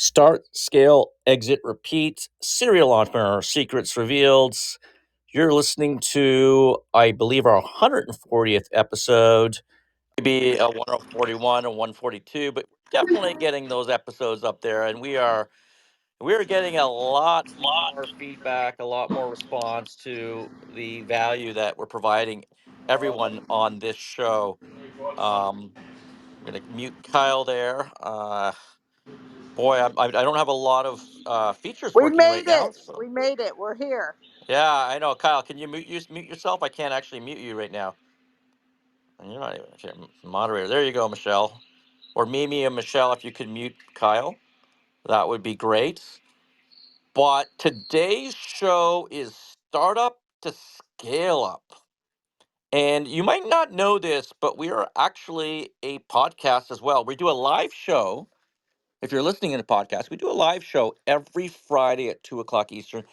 Start, scale, exit, repeat, serial entrepreneur secrets revealed. You're listening to, I believe, our 140th episode. Maybe a 141 and 142, but definitely getting those episodes up there. And we're getting a lot more feedback, a lot more response to the value that we're providing everyone on this show. I'm gonna mute Kyle there. Boy, I don't have a lot of features We working right made now. it. So We made it. We're here. yeah, I know. Kyle, can you mute yourself? I can't actually mute you right now. And you're not even okay, moderator. There you go, Michelle, or Mimi and Michelle. If you could mute Kyle, that would be great. But today's show is startup to scale up. And you might not know this, but we are actually a podcast as well. We do a live show. If you're listening in a podcast, we do a live show every Friday at 2 o'clock Eastern.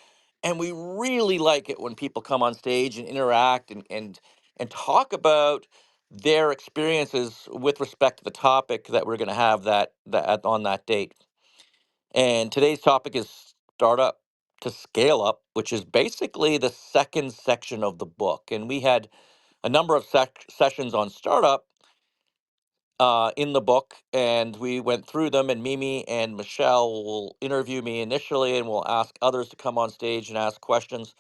And we really like it when people come on stage and interact and talk about their experiences with respect to the topic that we're going to have on that date. And today's topic is startup to scale up, which is basically the second section of the book. And we had a number of sessions on startup in the book, and we went through them. And Mimi and Michelle will interview me initially, and we'll ask others to come on stage and ask questions.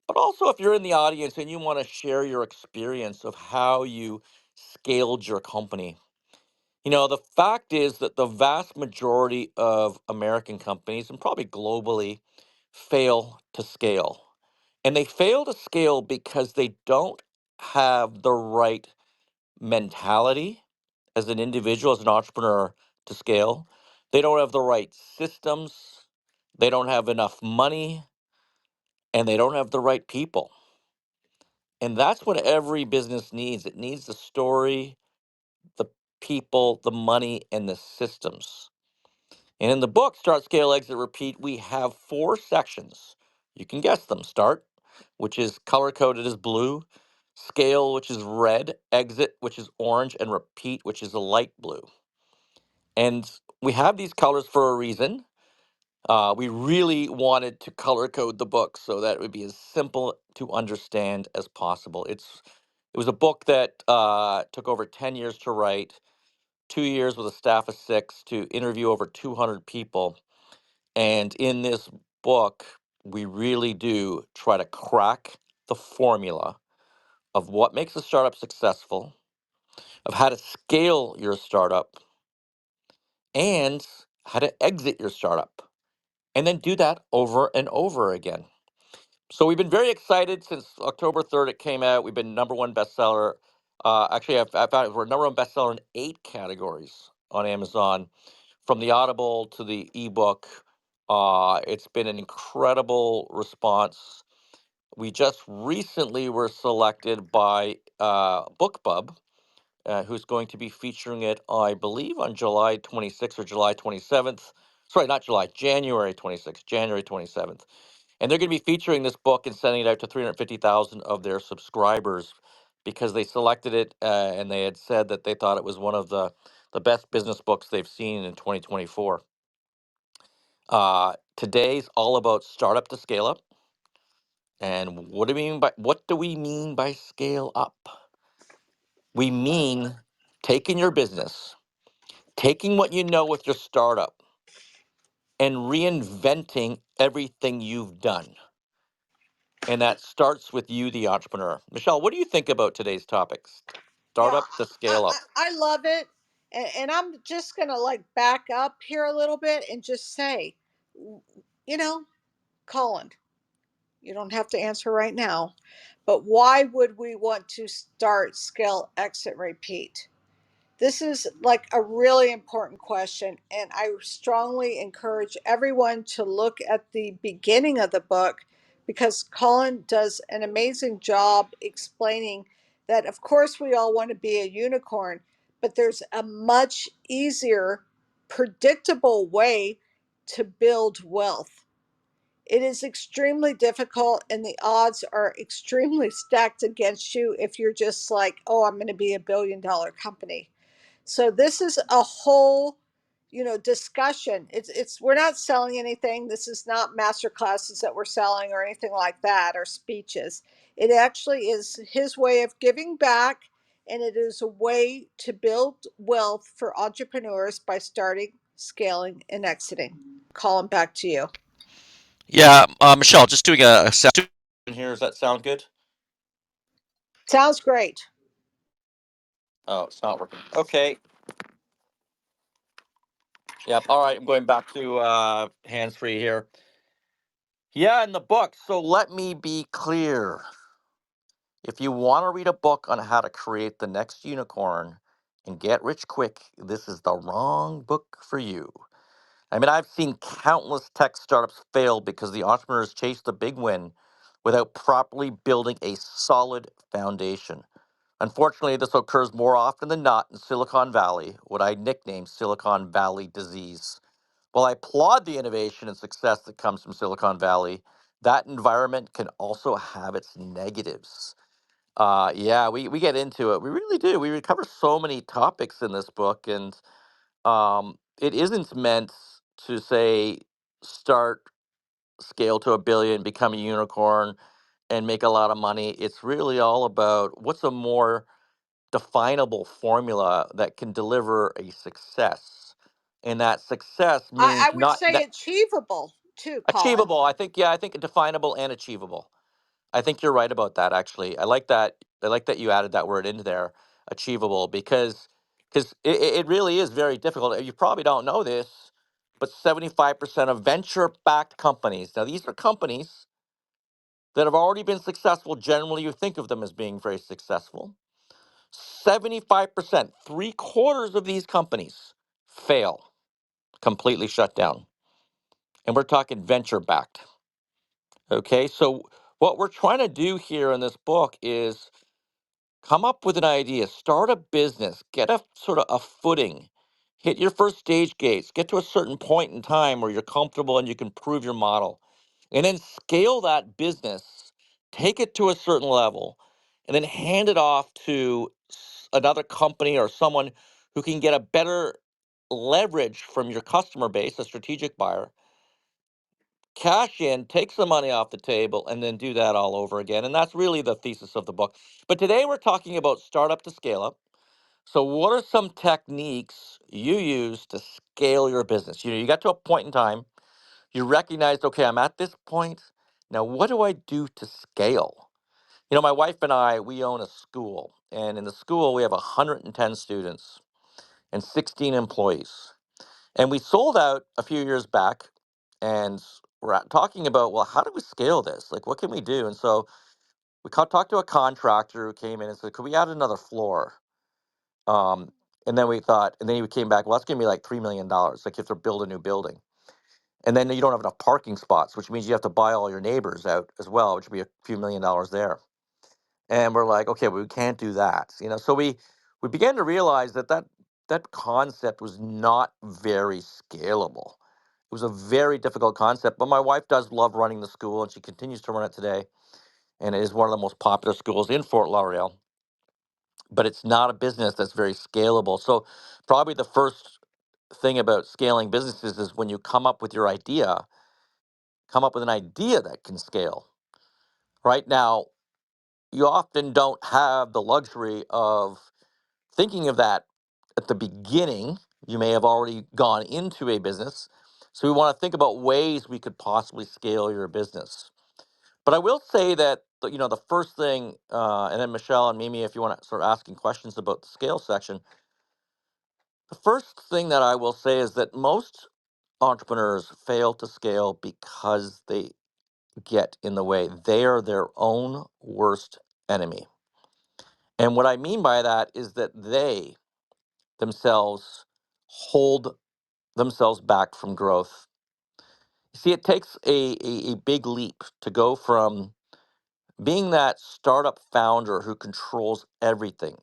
But also, if you're in the audience and you want to share your experience of how you scaled your company, the fact is that the vast majority of American companies, and probably globally, fail to scale. And they fail to scale because they don't have the right mentality as an individual, as an entrepreneur to scale. They don't have the right systems. They don't have enough money, and they don't have the right people. And that's what every business needs. It needs the story, the people, the money, and the systems. And in the book, Start, Scale, Exit, Repeat, we have 4 sections. You can guess them. Start, which is color coded as blue, scale, which is red, exit, which is orange, and repeat, which is a light blue. And we have these colors for a reason. We really wanted to color code the book so that it would be as simple to understand as possible. It was a book that took over 10 years to write, 2 years with a staff of 6 to interview over 200 people. And in this book, we really do try to crack the formula of what makes a startup successful, of how to scale your startup, and how to exit your startup, and then do that over and over again. So we've been very excited since October 3rd it came out. We've been number one bestseller. Actually, I found we're number one bestseller in 8 categories on Amazon, from the Audible to the ebook. It's been an incredible response. We just recently were selected by BookBub, who's going to be featuring it, I believe, on July 26th or July 27th. Sorry, not July, January 26th, January 27th. And they're going to be featuring this book and sending it out to 350,000 of their subscribers because they selected it and they had said that they thought it was one of the best business books they've seen in 2024. Today's all about startup to scale up. And what do we mean by scale up? We mean taking your business, taking what you know with your startup, and reinventing everything you've done. And that starts with you, the entrepreneur. Michelle, what do you think about today's topics? Yeah, Startup to scale up. I love it. And I'm just going to back up here a little bit and just say, you know, Colin, you don't have to answer right now, but why would we want to start, scale, exit, repeat? This is a really important question, and I strongly encourage everyone to look at the beginning of the book because Colin does an amazing job explaining that, of course, we all want to be a unicorn, but there's a much easier, predictable way to build wealth. It is extremely difficult, and the odds are extremely stacked against you if you're just oh, I'm going to be a $1 billion company. So this is a whole, discussion. It's we're not selling anything. This is not master classes that we're selling or anything like that, or speeches. It actually is his way of giving back, and it is a way to build wealth for entrepreneurs by starting, scaling, and exiting. Colin, back to you. Yeah, Michelle, just doing a sound in here. Does that sound good? Sounds great. Oh, it's not working. Okay. Yep. All right. I'm going back to hands free here. Yeah, in the book. So let me be clear. If you want to read a book on how to create the next unicorn and get rich quick, this is the wrong book for you. I mean, I've seen countless tech startups fail because the entrepreneurs chase the big win without properly building a solid foundation. Unfortunately, this occurs more often than not in Silicon Valley, what I nickname Silicon Valley disease. While I applaud the innovation and success that comes from Silicon Valley, that environment can also have its negatives. Yeah, we get into it. We really do. We cover so many topics in this book, and it isn't meant to say start, scale to a billion, become a unicorn, and make a lot of money. It's really all about what's a more definable formula that can deliver a success. And that success I means would not say that achievable too, Colin. achievable. I think, yeah, I think definable and achievable. I think you're right about that actually. I like that. I like that you added that word into there, achievable, because it really is very difficult. You probably don't know this, but 75% of venture backed companies, now these are companies that have already been successful. Generally, you think of them as being very successful. 75%, three quarters of these companies fail, completely shut down. And we're talking venture backed. Okay. So, what we're trying to do here in this book is come up with an idea, start a business, get a sort of a footing, hit your first stage gates, get to a certain point in time where you're comfortable and you can prove your model, and then scale that business, take it to a certain level, and then hand it off to another company or someone who can get a better leverage from your customer base, a strategic buyer, cash in, take some money off the table, and then do that all over again. And that's really the thesis of the book. But today we're talking about startup to scale up. So, what are some techniques you use to scale your business? You got to a point in time, you recognized, okay, I'm at this point. Now, what do I do to scale? My wife and I, we own a school, and in the school, we have 110 students and 16 employees. And we sold out a few years back, and talking about, well, how do we scale this? Like, what can we do? And so talked to a contractor who came in and said, could we add another floor? Um, and then we thought, and then he came back, well, that's going to be like $3 million. Like, you have to build a new building. And then you don't have enough parking spots, which means you have to buy all your neighbors out as well, which would be a few $1 million there. And we're like, okay, well, we can't do that. So we began to realize that concept was not very scalable. It was a very difficult concept, but my wife does love running the school, and she continues to run it today. And it is one of the most popular schools in Fort Lauderdale, but it's not a business that's very scalable. So probably the first thing about scaling businesses is when you come up with an idea that can scale. Right now, you often don't have the luxury of thinking of that at the beginning. You may have already gone into a business. So we want to think about ways we could possibly scale your business. But I will say that the first thing, and then Michelle and Mimi, if you want to start asking questions about the scale section, the first thing that I will say is that most entrepreneurs fail to scale because they get in the way. They are their own worst enemy. And what I mean by that is that they themselves hold themselves back from growth. See, it takes a big leap to go from being that startup founder who controls everything,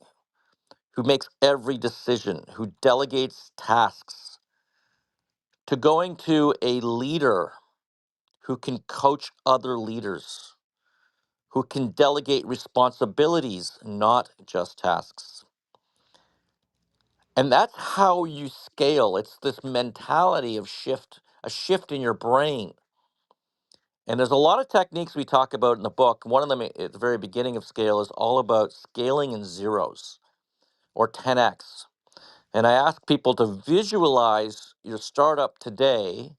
who makes every decision, who delegates tasks, to going to a leader who can coach other leaders, who can delegate responsibilities, not just tasks. And that's how you scale. It's this mentality of shift, a shift in your brain. And there's a lot of techniques we talk about in the book. One of them at the very beginning of scale is all about scaling in zeros or 10x. And I ask people to visualize your startup today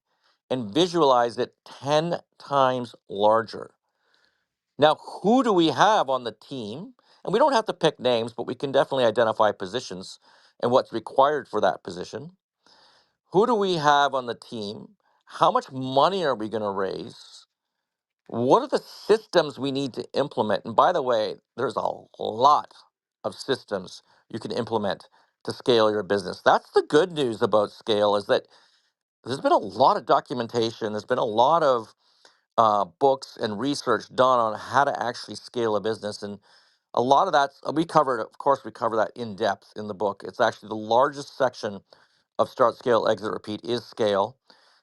and visualize it 10 times larger. Now, who do we have on the team? And we don't have to pick names, but we can definitely identify positions and what's required for that position. Who do we have on the team? How much money are we going to raise? What are the systems we need to implement? And by the way, there's a lot of systems you can implement to scale your business. That's the good news about scale is that there's been a lot of documentation. There's been a lot of books and research done on how to actually scale a business. And a lot of that we covered, of course, we cover that in depth in the book. It's actually the largest section of Start, Scale, Exit, Repeat is scale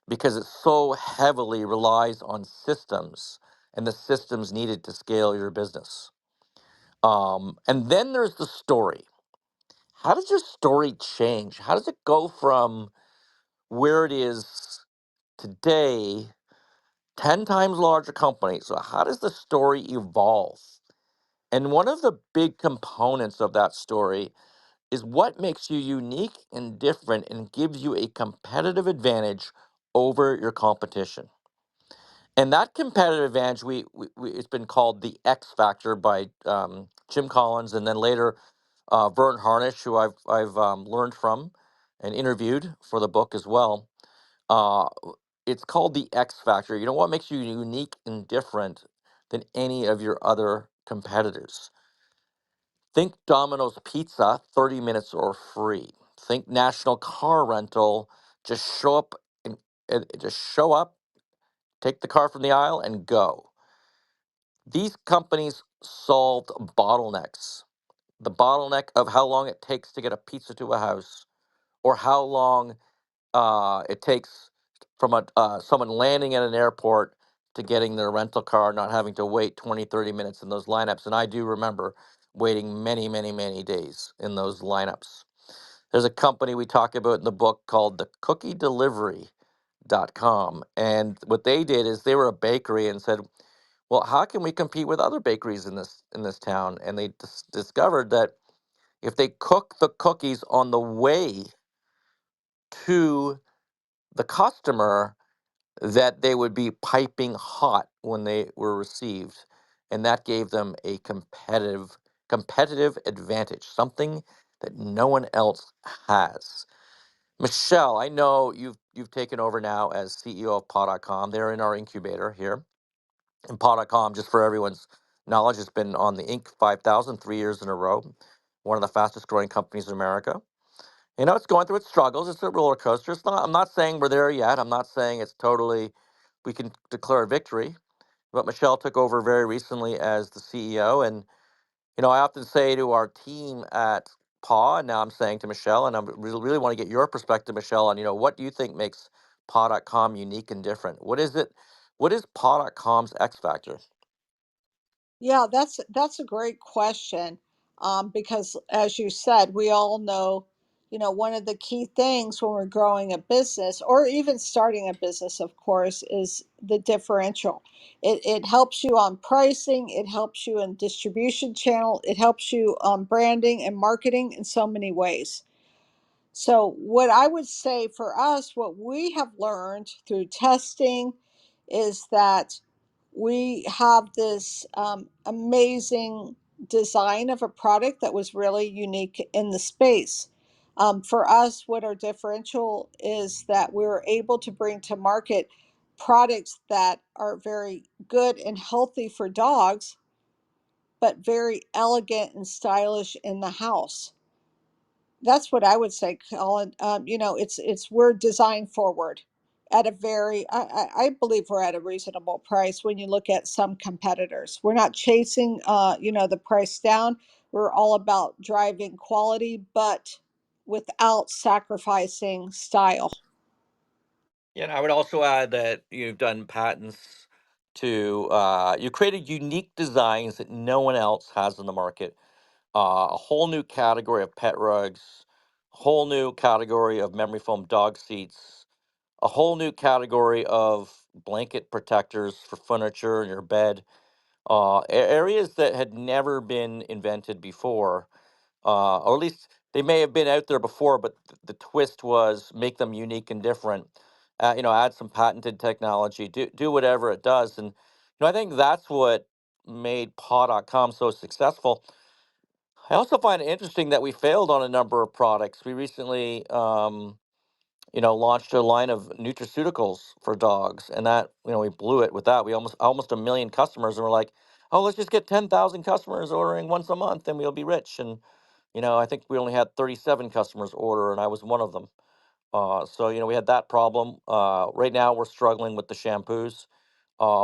because it so heavily relies on systems and the systems needed to scale your business. And then there's the story. How does your story change? How does it go from where it is today, 10 times larger company? So, how does the story evolve? And one of the big components of that story is what makes you unique and different and gives you a competitive advantage over your competition. And that competitive advantage, it's been called the X factor by Jim Collins, and then later Vern Harnish, who I've learned from and interviewed for the book as well. Uh, it's called the X factor. You know what makes you unique and different than any of your other competitors? Think Domino's Pizza, 30 minutes or free. Think National Car Rental, just show up and just show up, take the car from the aisle and go. These companies solved bottlenecks. The bottleneck of how long it takes to get a pizza to a house, or how long it takes from someone landing at an airport to getting their rental car, not having to wait 20, 30 minutes in those lineups. And I do remember waiting many, many, many days in those lineups. There's a company we talk about in the book called the cookiedelivery.com. And what they did is they were a bakery and said, well, how can we compete with other bakeries in this town? And they discovered that if they cook the cookies on the way to the customer, that they would be piping hot when they were received, and that gave them a competitive advantage, something that no one else has. Michelle, I know you've taken over now as CEO of Paw.com. They're in our incubator here. And Paw.com, just for everyone's knowledge, has been on the Inc. 5000 3 years in a row, one of the fastest growing companies in America. You know, it's going through its struggles. It's a roller coaster. I'm not saying we're there yet. I'm not saying it's totally, we can declare victory. But Michelle took over very recently as the CEO. And, you know, I often say to our team at Paw, and now I'm saying to Michelle, and I really want to get your perspective, Michelle, on, you know, what do you think makes Paw.com unique and different? What is it? What is Paw.com's X factor? Yeah, that's a great question. Because as you said, we all know, one of the key things when we're growing a business or even starting a business, of course, is the differential. It helps you on pricing, it helps you in distribution channel, it helps you on branding and marketing in so many ways. So, what I would say for us, what we have learned through testing is that we have this amazing design of a product that was really unique in the space. For us, what our differential is that we were able to bring to market products that are very good and healthy for dogs, but very elegant and stylish in the house. That's what I would say, Colin. It's we're design forward at a very, I believe we're at a reasonable price when you look at some competitors. We're not chasing, the price down. We're all about driving quality, but without sacrificing style. Yeah, and I would also add that you've done patents you created unique designs that no one else has in the market. A whole new category of pet rugs, whole new category of memory foam dog seats, a whole new category of blanket protectors for furniture in your bed, areas that had never been invented before, or at least they may have been out there before, but the twist was make them unique and different. Add some patented technology, do whatever it does, and I think that's what made paw.com so successful. I also find it interesting that we failed on a number of products. We recently, launched a line of nutraceuticals for dogs, and that, we blew it with that. We almost a million customers, and we're like, oh, let's just get 10,000 customers ordering once a month, and we'll be rich. And I think we only had 37 customers order, and I was one of them. So we had that problem. Right now, we're struggling with the shampoos,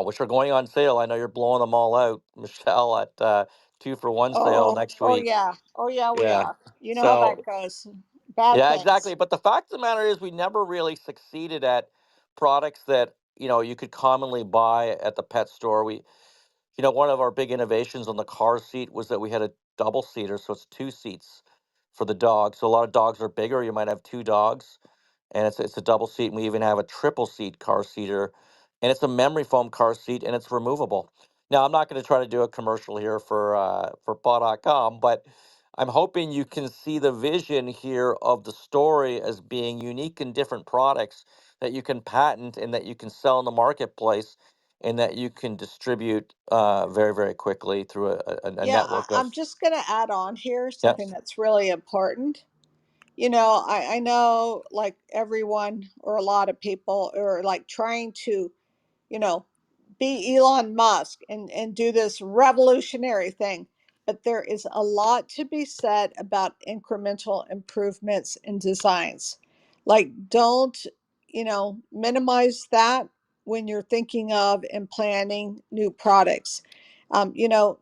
which are going on sale. I know you're blowing them all out, Michelle, at 2 for 1 sale Oh, next oh week. yeah. Oh yeah, we Yeah. are. You know how that So goes. Bad yeah, exactly. things. But the fact of the matter is, we never really succeeded at products that you could commonly buy at the pet store. One of our big innovations on the car seat was that we had a double seater, so it's 2 seats for the dog. So a lot of dogs are bigger. You might have 2 dogs, and it's a double seat. And we even have a triple seat car seater, and it's a memory foam car seat, and it's removable. Now, I'm not going to try to do a commercial here for paw.com, but I'm hoping you can see the vision here of the story as being unique and different products that you can patent and that you can sell in the marketplace and that you can distribute very, very quickly through a Yeah, network of. I'm just going to add on here Yeah. something that's really important. I know like everyone or a lot of people are like trying to, you know, be Elon Musk and do this revolutionary thing. But there is a lot to be said about incremental improvements in designs. Like, don't, minimize that when you're thinking of and planning new products.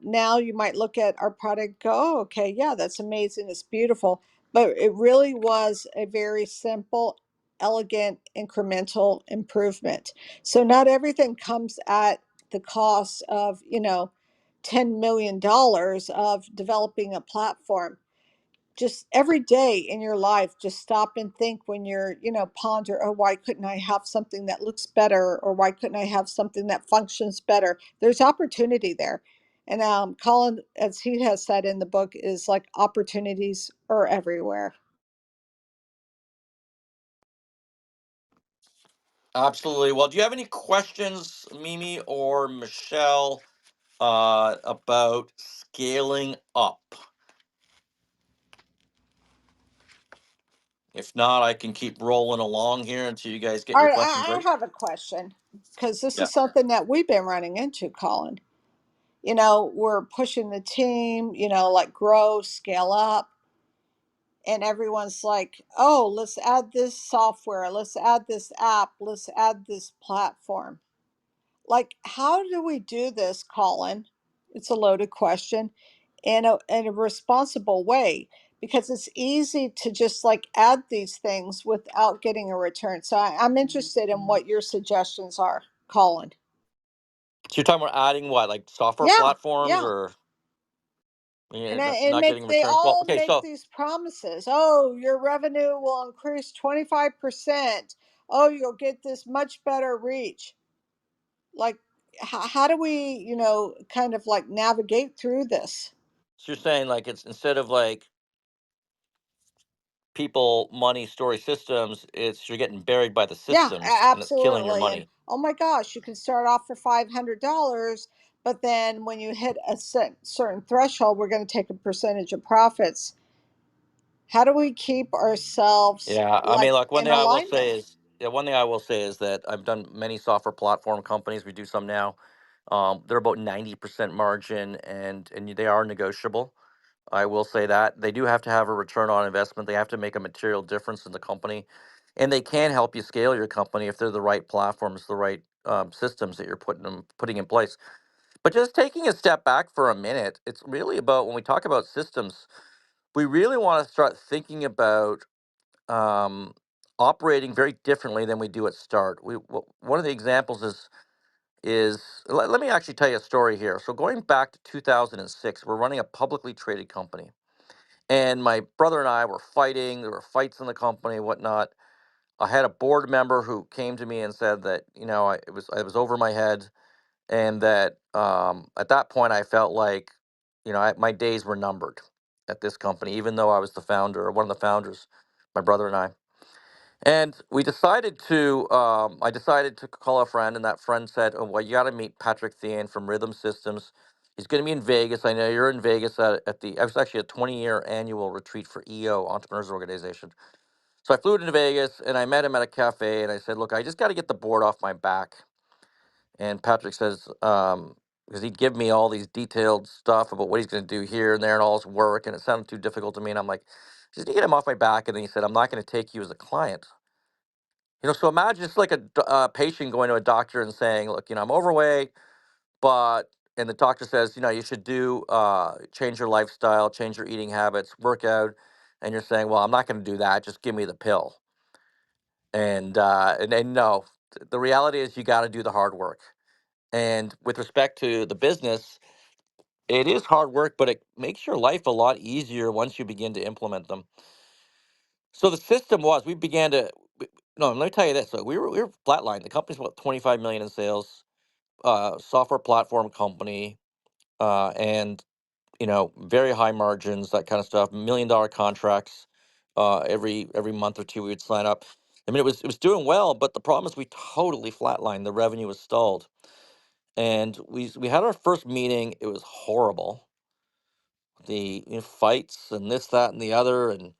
Now you might look at our product, go, oh, okay, yeah, that's amazing, it's beautiful. But it really was a very simple, elegant, incremental improvement. So not everything comes at the cost of, $10 million of developing a platform. Just every day in your life, just stop and think when you're, ponder, oh, why couldn't I have something that looks better? Or why couldn't I have something that functions better? There's opportunity there. And Colin, as he has said in the book, is like opportunities are everywhere. Absolutely. Well, do you have any questions, Mimi or Michelle, about scaling up? If not, I can keep rolling along here until you guys get All your right, questions I right. have a question because this Yeah. is something that we've been running into, Colin. We're pushing the team, like grow, scale up, and everyone's like, oh, let's add this software, let's add this app, let's add this platform. Like, how do we do this, Colin? It's a loaded question, in a responsible way, because it's easy to just like add these things without getting a return. So I'm interested in what your suggestions are, Colin. So you're talking about adding what, like software Yeah, platforms, yeah. or And not getting they returns? Well, all okay, make so these promises. Oh, your revenue will increase 25%. Oh, you'll get this much better reach. Like, how do we, kind of like navigate through this? you're saying like it's instead of like people, money, story systems, it's you're getting buried by the Yeah, systems and it's killing your absolutely. And money. oh my gosh, you can start off for $500, but then when you hit a certain threshold, we're going to take a percentage of profits. How do we keep ourselves Yeah, I mean, like like one in thing I will say alignment? is, yeah, one thing I will say is that I've done many software platform companies. We do some now. They're about 90% margin, and they are negotiable. I will say that they do have to have a return on investment. They have to make a material difference in the company, and they can help you scale your company if they're the right platforms, the right systems that you're putting in place. But just taking a step back for a minute, it's really about when we talk about systems, we really want to start thinking about um, operating very differently than we do at start. One of the examples is let me actually tell you a story here. So going back to 2006, we're running a publicly traded company, And my brother and I were fighting. There were fights in the company, whatnot. I had a board member who came to me and said that, it was over my head, and that at that point I felt like, my days were numbered at this company, even though I was the founder, or one of the founders, my brother and I. And I decided to call a friend, and that friend said, "Oh, well, you got to meet Patrick Thean from Rhythm Systems. He's going to be in Vegas. I know you're in Vegas I was actually a 20-year annual retreat for EO, Entrepreneurs Organization. So I flew into Vegas and I met him at a cafe and I said, look, I just got to get the board off my back. And Patrick says, because he'd give me all these detailed stuff about what he's going to do here and there and all his work. And it sounded too difficult to me. And I'm like, just to get him off my back. And then he said, I'm not going to take you as a client. So imagine it's like a patient going to a doctor and saying, look, I'm overweight, but, and the doctor says, you should change your lifestyle, change your eating habits, work out. And you're saying, well, I'm not going to do that. Just give me the pill. And no, the reality is you got to do the hard work. And with respect to the business, it is hard work, but it makes your life a lot easier once you begin to implement them. So the system was we began to no, let me tell you this. So we were flatlined. The company's about 25 million in sales, software platform company, and very high margins, that kind of stuff, $1 million contracts. Every month or two we would sign up. I mean, it was doing well, but the problem is we totally flatlined. The revenue was stalled, and we had our first meeting. It was horrible. The fights and this, that, and the other, and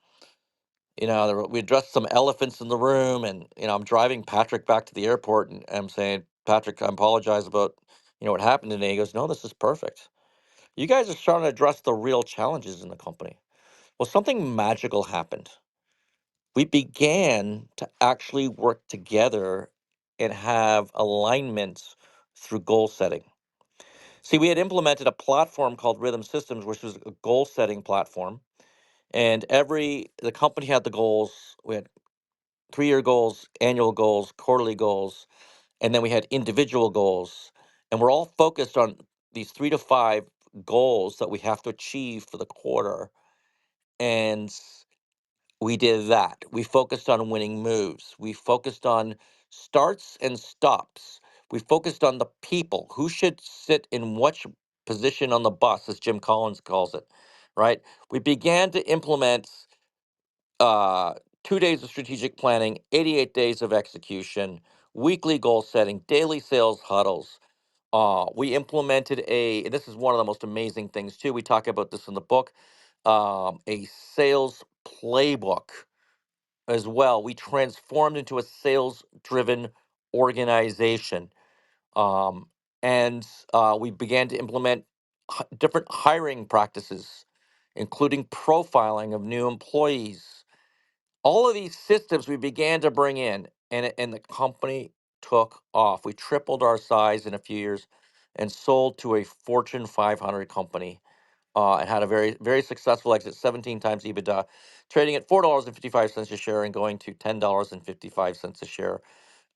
we addressed some elephants in the room, and I'm driving Patrick back to the airport, and I'm saying, Patrick, I apologize about what happened today. He goes, no, this is perfect. You guys are starting to address the real challenges in the company. Well, something magical happened. We began to actually work together and have alignment through goal setting. See, we had implemented a platform called Rhythm Systems, which was a goal setting platform. And the company had the goals. We had 3-year goals, annual goals, quarterly goals, and then we had individual goals. And we're all focused on these 3 to 5 goals that we have to achieve for the quarter. And we did that. We focused on winning moves. We focused on starts and stops. We focused on the people who should sit in which position on the bus, as Jim Collins calls it, right? We began to implement uh, 2 days of strategic planning, 88 days of execution, weekly goal setting, daily sales huddles. We implemented and this is one of the most amazing things too. We talk about this in the book, a sales playbook as well. We transformed into a sales driven organization. Um, and we began to implement different hiring practices, including profiling of new employees. All of these systems we began to bring in, and the company took off. We tripled our size in a few years and sold to a Fortune 500 company, and had a very, very successful exit, 17 times EBITDA, trading at $4.55 a share and going to $10.55 a share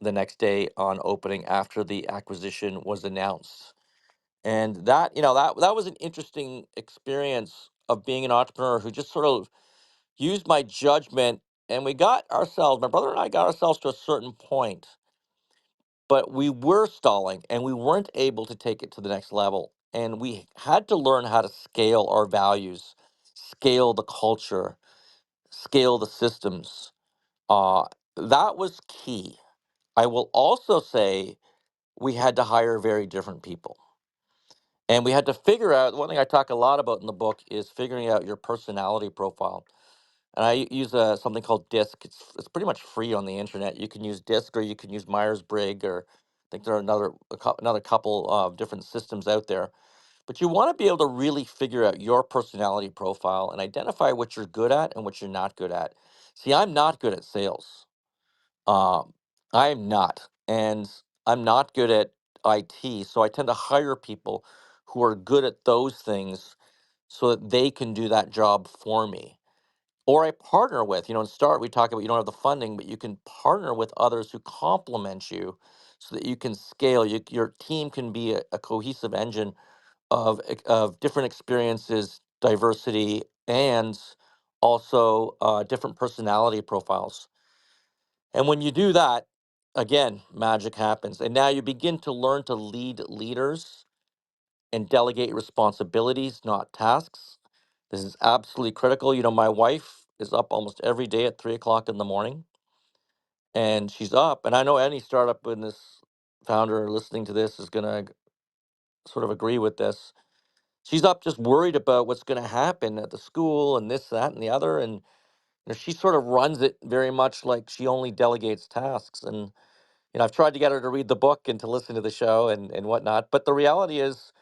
the next day on opening after the acquisition was announced. And that was an interesting experience of being an entrepreneur who just sort of used my judgment. And my brother and I got ourselves to a certain point, but we were stalling and we weren't able to take it to the next level. And we had to learn how to scale our values, scale the culture, scale the systems. Uh, that was key. I will also say we had to hire very different people. And we had to figure out one thing I talk a lot about in the book is figuring out your personality profile. And I use something called DISC. It's pretty much free on the internet. You can use DISC or you can use Myers Briggs, or I think there are another couple of different systems out there. But you want to be able to really figure out your personality profile and identify what you're good at and what you're not good at. See, I'm not good at sales. Um, I'm not, and I'm not good at IT. So I tend to hire people who are good at those things so that they can do that job for me. Or I partner with, in Start, we talk about you don't have the funding, but you can partner with others who complement you so that you can scale. Your team can be a cohesive engine of different experiences, diversity, and also different personality profiles. And when you do that, again, magic happens. And now you begin to learn to lead leaders and delegate responsibilities, not tasks. This is absolutely critical. You know, my wife is up almost every day at 3 o'clock in the morning, and she's up. And I know any startup business founder listening to this is going to sort of agree with this. She's up just worried about what's going to happen at the school and this, that, and the other. And she sort of runs it very much like she only delegates tasks. And, I've tried to get her to read the book and to listen to the show and whatnot. But the reality is,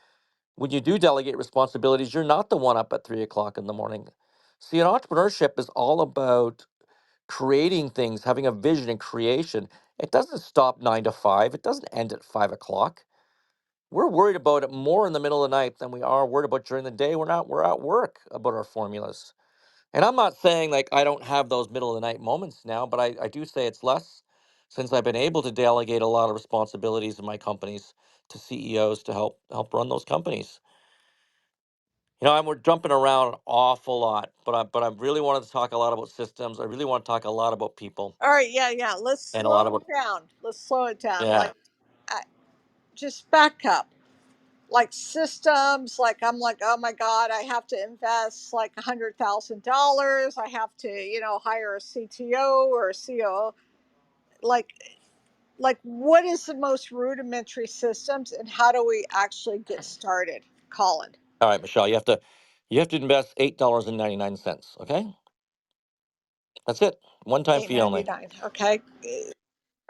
when you do delegate responsibilities, you're not the one up at 3 o'clock in the morning. See, an entrepreneurship is all about creating things, having a vision and creation. It doesn't stop 9 to 5. It doesn't end at 5 o'clock. We're worried about it more in the middle of the night than we are worried about during the day. We're at work about our formulas. And I'm not saying like I don't have those middle of the night moments now, but I do say it's less since I've been able to delegate a lot of responsibilities in my companies to CEOs to help run those companies. We're jumping around an awful lot, but I really wanted to talk a lot about systems. I really want to talk a lot about people All right, yeah, yeah. Let's and a lot slow about it down. Let's slow it down. yeah. Like, I, just back up. Like systems, like I'm like, oh my god, I have to invest like $100,000. I have to, hire a CTO or a COO. Like, what is the most rudimentary systems, and how do we actually get started, Colin? All right, Michelle, you have to invest $8.99. Okay, that's it. One time Eight fee ninety only. nine. Okay.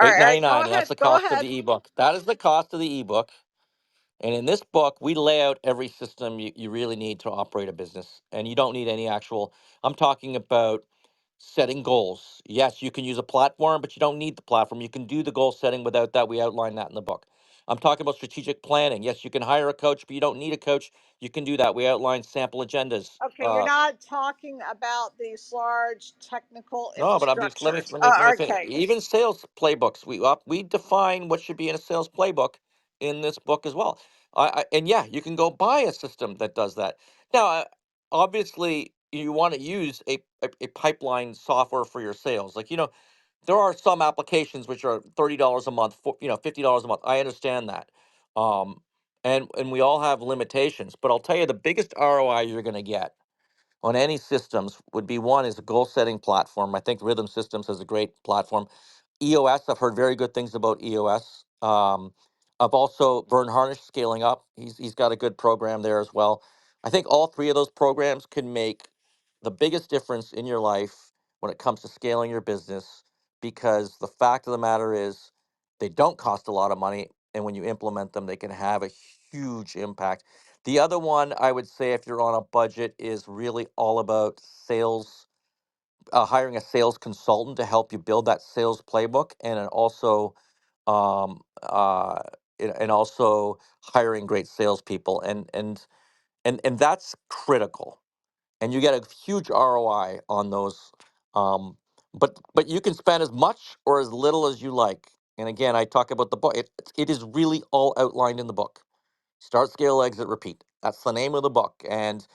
All Eight right, all ninety right. Go nine, and that's ahead. the Go cost of ahead. the ebook. That is the cost of the ebook. And in this book, we lay out every system you really need to operate a business. And you don't need any actual, I'm talking about setting goals. Yes, you can use a platform, but you don't need the platform. You can do the goal setting without that. We outline that in the book. I'm talking about strategic planning. Yes, you can hire a coach, but you don't need a coach. You can do that. We outline sample agendas. Okay, you're not talking about these large technical No, but I'm just let me infrastructures. let me let me finish. Okay. Even sales playbooks, we define what should be in a sales playbook in this book as well. And yeah, you can go buy a system that does that. Now, obviously, you want to use a pipeline software for your sales. Like there are some applications which are $30 a month, $50 a month. I understand that, um, and we all have limitations. But I'll tell you, the biggest ROI you're going to get on any systems would be one is a goal setting platform. I think Rhythm Systems has a great platform. EOS, I've heard very good things about EOS. I've also Vern Harnish scaling up. He's got a good program there as well. I think all three of those programs can make the biggest difference in your life when it comes to scaling your business because the fact of the matter is they don't cost a lot of money and when you implement them they can have a huge impact. The other one I would say, if you're on a budget, is really all about sales, hiring a sales consultant to help you build that sales playbook, and then also, um, uh, and also hiring great salespeople, and that's critical. And you get a huge ROI on those. But you can spend as much or as little as you like. And again, I talk about the book. It is really all outlined in the book. Start, scale, exit, repeat. That's the name of the book. And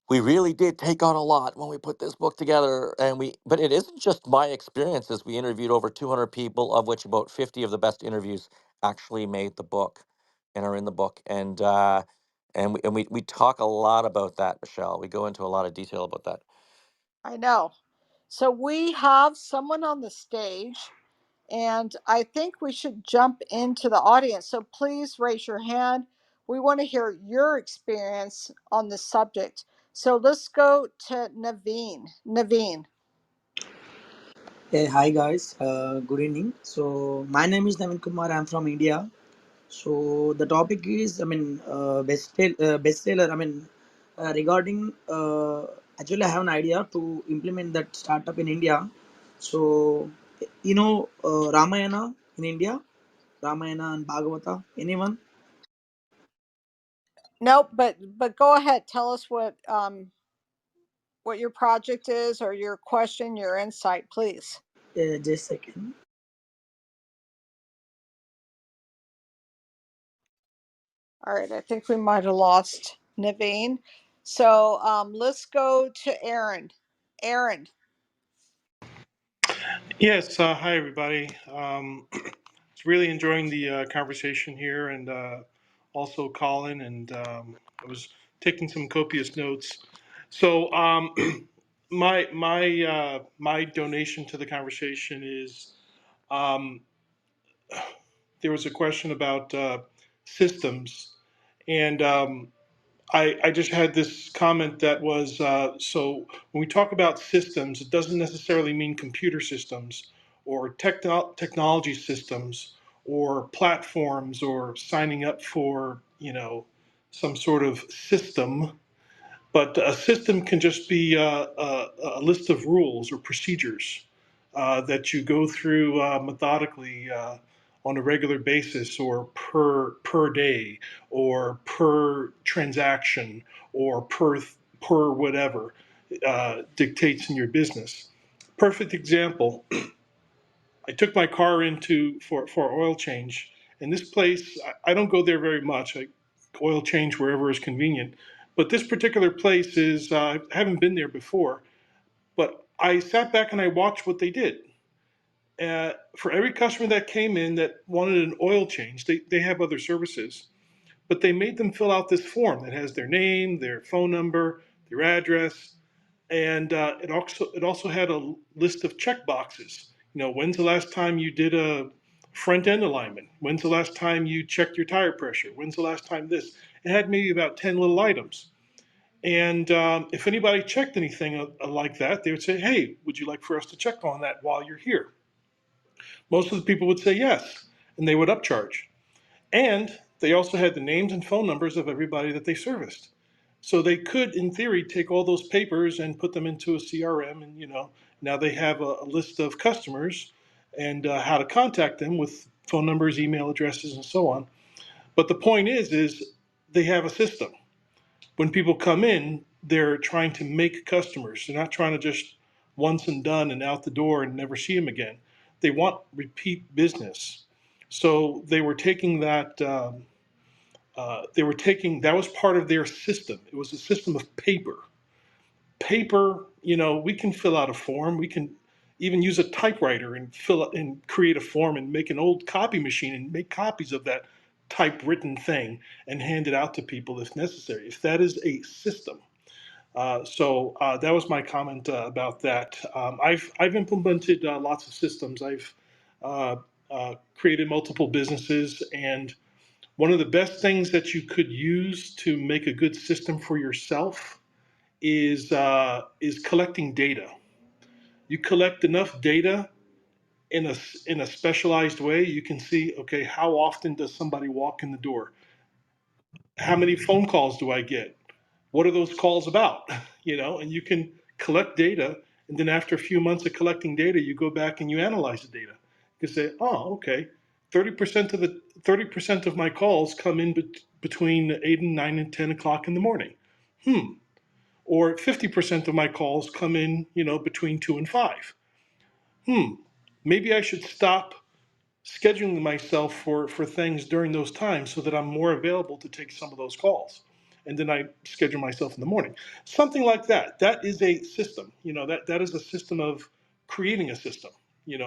we really did take on a lot when we put this book together. But it isn't just my experiences. We interviewed over 200 people, of which about 50 of the best interviews actually made the book and are in the book. And we talk a lot about that, Michelle. We go into a lot of detail about that. I know. So we have someone on the stage, and I think we should jump into the audience. So please raise your hand. We want to hear your experience on the subject. So let's go to Naveen. Naveen. Hey, hi guys. Good evening. So my name is Navin Kumar. I'm from India. So the topic is, bestseller. Regarding actually, I have an idea to implement that startup in India. So Ramayana in India, Ramayana and Bhagavata. Anyone? Nope, but go ahead. Tell us what your project is, or your question, your insight, please. Just a second. All right, I think we might have lost Naveen. So let's go to Aaron. Aaron. Yes, hi everybody. It's really enjoying the conversation here, and also Colin, and I was taking some copious notes. So my donation to the conversation is um, there was a question about systems, and I just had this comment that was so when we talk about systems, it doesn't necessarily mean computer systems or technology systems or platforms or signing up for, some sort of system. But a system can just be a list of rules or procedures that you go through methodically on a regular basis, or per day, or per transaction, or per whatever dictates in your business. Perfect example. I took my car into for oil change, and this place I don't go there very much. I oil change wherever is convenient, but this particular place is I haven't been there before. But I sat back and I watched what they did. For every customer that came in that wanted an oil change, they have other services, but they made them fill out this form that has their name, their phone number, their address, and it also had a list of check boxes. When's the last time you did a front end alignment? When's the last time you checked your tire pressure? When's the last time this? It had maybe about 10 little items. And if anybody checked anything like that, they would say, "Hey, would you like for us to check on that while you're here?" Most of the people would say yes, and they would upcharge. And they also had the names and phone numbers of everybody that they serviced. So they could, in theory, take all those papers and put them into a CRM, and now they have a list of customers and how to contact them with phone numbers, email addresses, and so on. But the point is they have a system. When people come in, they're trying to make customers. They're not trying to just once and done and out the door and never see them again. They want repeat business. So they were taking that. That was part of their system. It was a system of paper. Paper. We can fill out a form. We can even use a typewriter and fill it and create a form and make an old copy machine and make copies of that typewritten thing and hand it out to people if necessary. If that is a system. So that was my comment about that. I've implemented lots of systems. I've created multiple businesses, and one of the best things that you could use to make a good system for yourself is collecting data. You collect enough data in a specialized way, you can see, okay, how often does somebody walk in the door? How many phone calls do I get? What are those calls about? And you can collect data, and then after a few months of collecting data, you go back and you analyze the data. You can say, oh, okay, 30% of my calls come in between 8 and 9 and 10 o'clock in the morning. Or 50% of my calls come in, between 2 and 5. Maybe I should stop scheduling myself for things during those times so that I'm more available to take some of those calls. And then I schedule myself in the morning. Something like that. That is a system. That is a system of creating a system,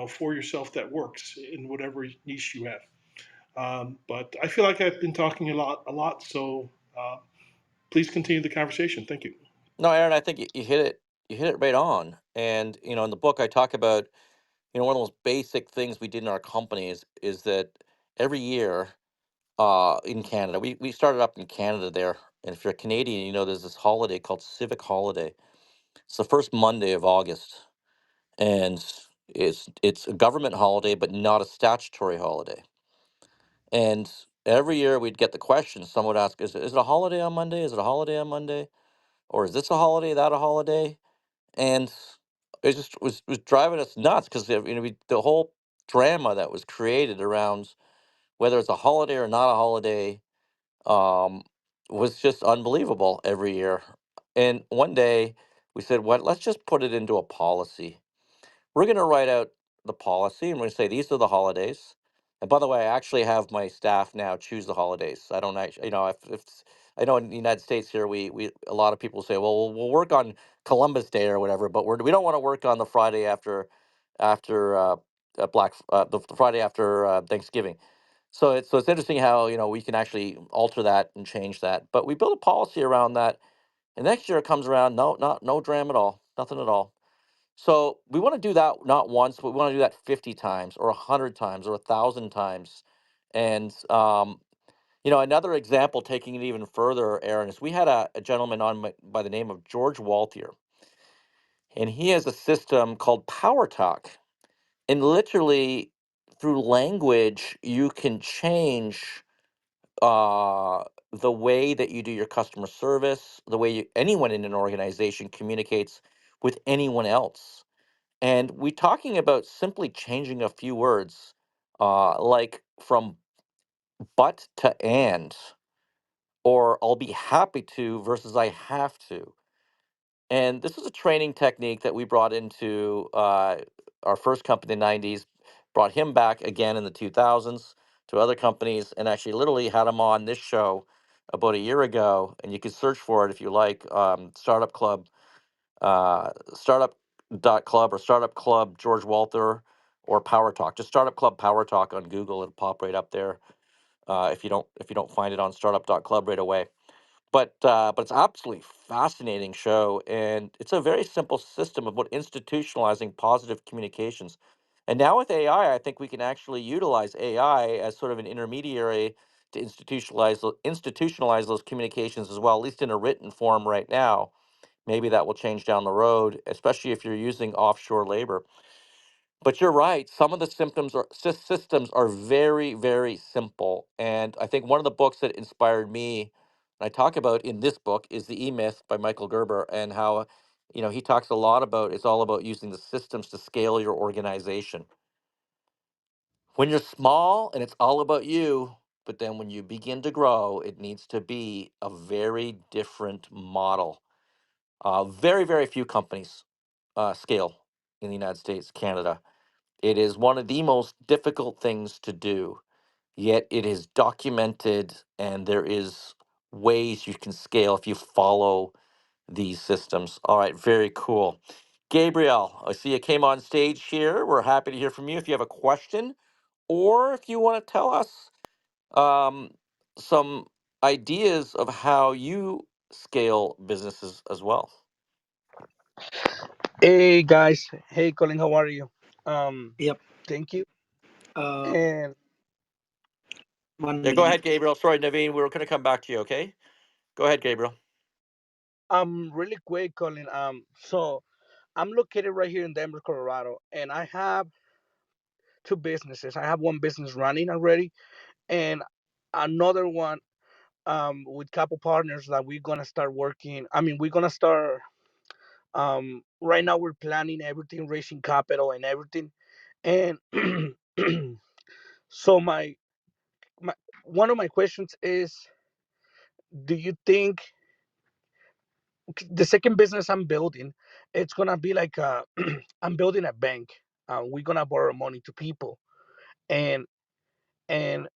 for yourself that works in whatever niche you have. But I feel like I've been talking a lot. So please continue the conversation. Thank you. No, Aaron, I think you hit it. You hit it right on. And in the book, I talk about one of the most basic things we did in our company is that every year, in Canada, we started up in Canada there. And if you're Canadian, there's this holiday called Civic Holiday. It's the first Monday of August, and it's a government holiday, but not a statutory holiday. And every year we'd get the question. Someone would ask, "Is it a holiday on Monday? Is it a holiday on Monday? Or is this a holiday? That a holiday?" And it just was driving us nuts because the whole drama that was created around whether it's a holiday or not a holiday um, was just unbelievable every year. And one day we said, "What? Let's just put it into a policy. We're going to write out the policy, and we're going to say these are the holidays." And by the way, I actually have my staff now choose the holidays. I don't actually, if I know in the United States here, we a lot of people say, well, we'll work on Columbus Day or whatever, but we don't want to work on the Friday after the Friday after Thanksgiving. So it's interesting how we can actually alter that and change that. But we build a policy around that, and next year it comes around, no dram at all, nothing at all. So we want to do that not once, but we want to do that 50 times or 100 times or 1,000 times. And another example, taking it even further, Aaron, is we had a gentleman on by the name of George Walthier, and he has a system called Power Talk. And literally, through language, you can change uh, the way that you do your customer service, the way anyone in an organization communicates with anyone else. And we're talking about simply changing a few words, like from but to and, or I'll be happy to versus I have to. And this is a training technique that we brought into our first company in the 90s, brought him back again in the 2000s to other companies, and actually literally had him on this show about a year ago. And you can search for it if you like, Startup Club, startup.club or Startup Club George Walther or Power Talk. Just Startup Club Power Talk on Google. It'll pop right up there if you don't find it on startup.club right away. But it's absolutely fascinating show, and it's a very simple system of what institutionalizing positive communications. And now with AI, I think we can actually utilize AI as sort of an intermediary to institutionalize those communications as well, at least in a written form right now. Maybe that will change down the road, especially if you're using offshore labor. But you're right. Some of the systems are very, very simple. And I think one of the books that inspired me, and I talk about in this book, is The E Myth by Michael Gerber, and how, he talks a lot about it's all about using the systems to scale your organization. When you're small and it's all about you, but then when you begin to grow, it needs to be a very different model. Very, very few companies scale in the United States, Canada. It is one of the most difficult things to do, yet it is documented, and there is ways you can scale if you follow these systems. All right, very cool. Gabriel, I see you came on stage here. We're happy to hear from you. If you have a question, or if you want to tell us um, some ideas of how you scale businesses as well. Hey guys, hey Colin, how are you? Um, Yep. Thank you. Uh, And 1 Yeah, go minute. ahead, Gabriel. Sorry, Naveen, we were going to come back to you, okay? Go ahead, Gabriel. really quick, Colin. So I'm located right here in Denver, Colorado, and I have two businesses. I have one business running already, and another one with couple partners that we're gonna start working. I mean, we're gonna start. Right now we're planning everything, raising capital and everything, and so my one of my questions is, do you think the second business I'm building, it's gonna be like I'm building a bank. We're gonna borrow money to people, and and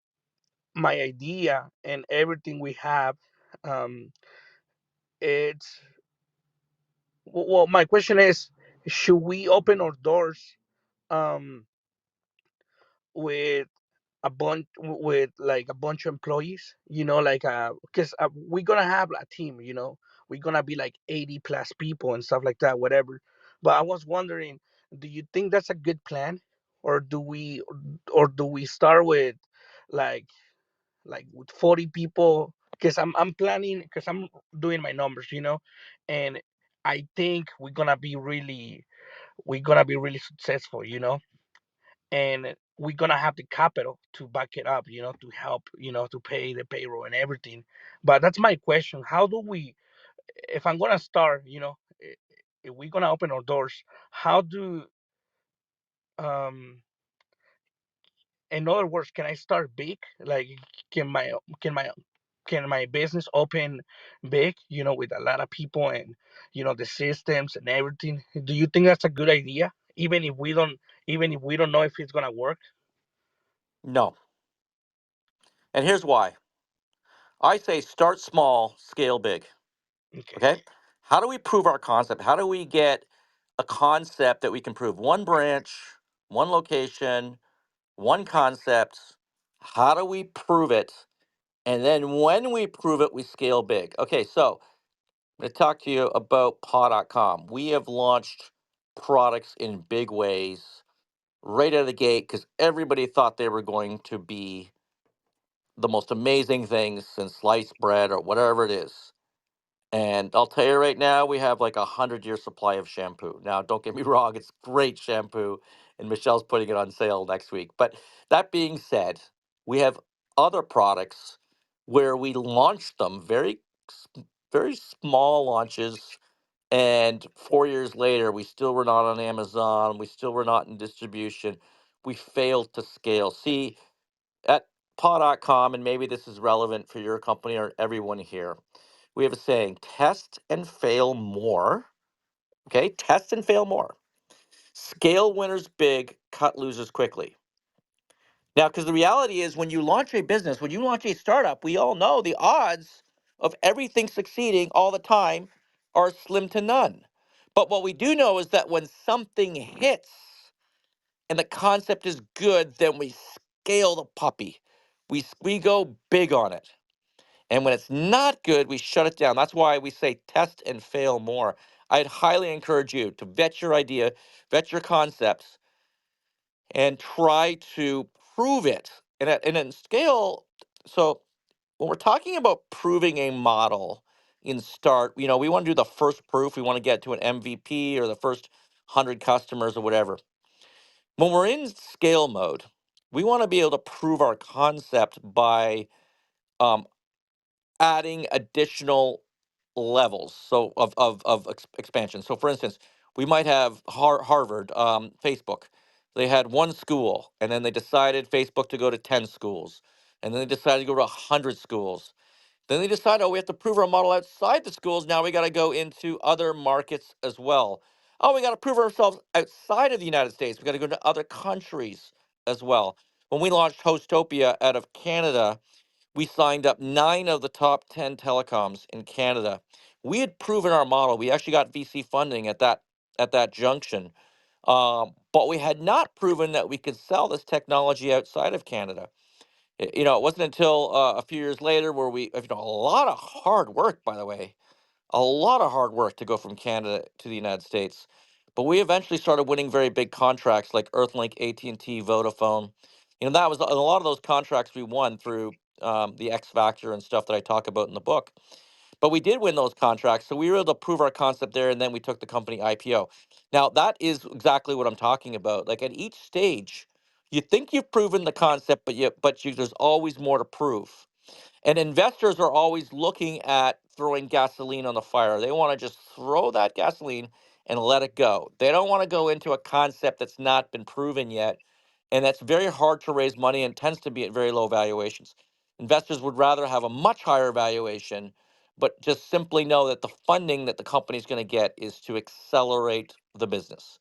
my idea and everything we have, um, it's well. My question is, should we open our doors um, with a bunch of employees, like because we're gonna have a team, we're gonna be like 80 plus people and stuff like that, whatever. But I was wondering, do you think that's a good plan, or do we start with like with 40 people? Because I'm planning, because I'm doing my numbers, and I think we're gonna be really successful, and we're gonna have the capital to back it up, to help, to pay the payroll and everything. But that's my question: how do we, if I'm gonna start, if we're gonna open our doors, how do, um, in other words, can I start big? Like, can my can my can my business open big, with a lot of people and the systems and everything? Do you think that's a good idea, even if we don't know if it's gonna work? No. And here's why. I say start small, scale big. Okay. Okay. How do we prove our concept? How do we get a concept that we can prove? One branch, one location, one concept. How do we prove it? And then when we prove it, we scale big. Okay, so I'm going to talk to you about paw.com. We have launched products in big ways right out of the gate because everybody thought they were going to be the most amazing things since sliced bread or whatever it is. And I'll tell you right now, we have like 100-year supply of shampoo. Now, don't get me wrong, it's great shampoo, and Michelle's putting it on sale next week. But that being said, we have other products where we launched them very small launches, and 4 years later, we still were not on Amazon. We still were not in distribution. We failed to scale. See, at paw.com, and maybe this is relevant for your company or everyone here, we have a saying, test and fail more. Okay, test and fail more. Scale winners big, cut losers quickly. Now, because the reality is when you launch a business, when you launch a startup, we all know the odds of everything succeeding all the time are slim to none. But what we do know is that when something hits and the concept is good, then we scale the puppy. We go big on it. And when it's not good, we shut it down. That's why we say test and fail more. I'd highly encourage you to vet your idea, vet your concepts, and try to prove it. And then scale. So when we're talking about proving a model in start, we want to do the first proof. We want to get to an MVP or the first 100 customers or whatever. When we're in scale mode, we want to be able to prove our concept by um, adding additional levels of expansion. So, for instance, we might have Harvard, Facebook. They had one school, and then they decided Facebook to go to 10 schools, and then they decided to go to 100 schools. Then they decided, oh, we have to prove our model outside the schools. Now we got to go into other markets as well. Oh, we got to prove ourselves outside of the United States. We got to go to other countries as well. When we launched Hostopia out of Canada, we signed up 9 of the top 10 telecoms in Canada. We had proven our model. We actually got VC funding at that junction, but we had not proven that we could sell this technology outside of Canada. It wasn't until a few years later where a lot of hard work, by the way, a lot of hard work to go from Canada to the United States. But we eventually started winning very big contracts like Earthlink, AT&T, Vodafone. That was a lot of those contracts we won through the X Factor and stuff that I talk about in the book. But we did win those contracts, so we were able to prove our concept there, and then we took the company IPO. Now that is exactly what I'm talking about. Like at each stage, you think you've proven the concept, but there's always more to prove. And investors are always looking at throwing gasoline on the fire. They want to just throw that gasoline and let it go. They don't want to go into a concept that's not been proven yet. And that's very hard to raise money and tends to be at very low valuations. Investors would rather have a much higher valuation, but just simply know that the funding that the company is going to get is to accelerate the business.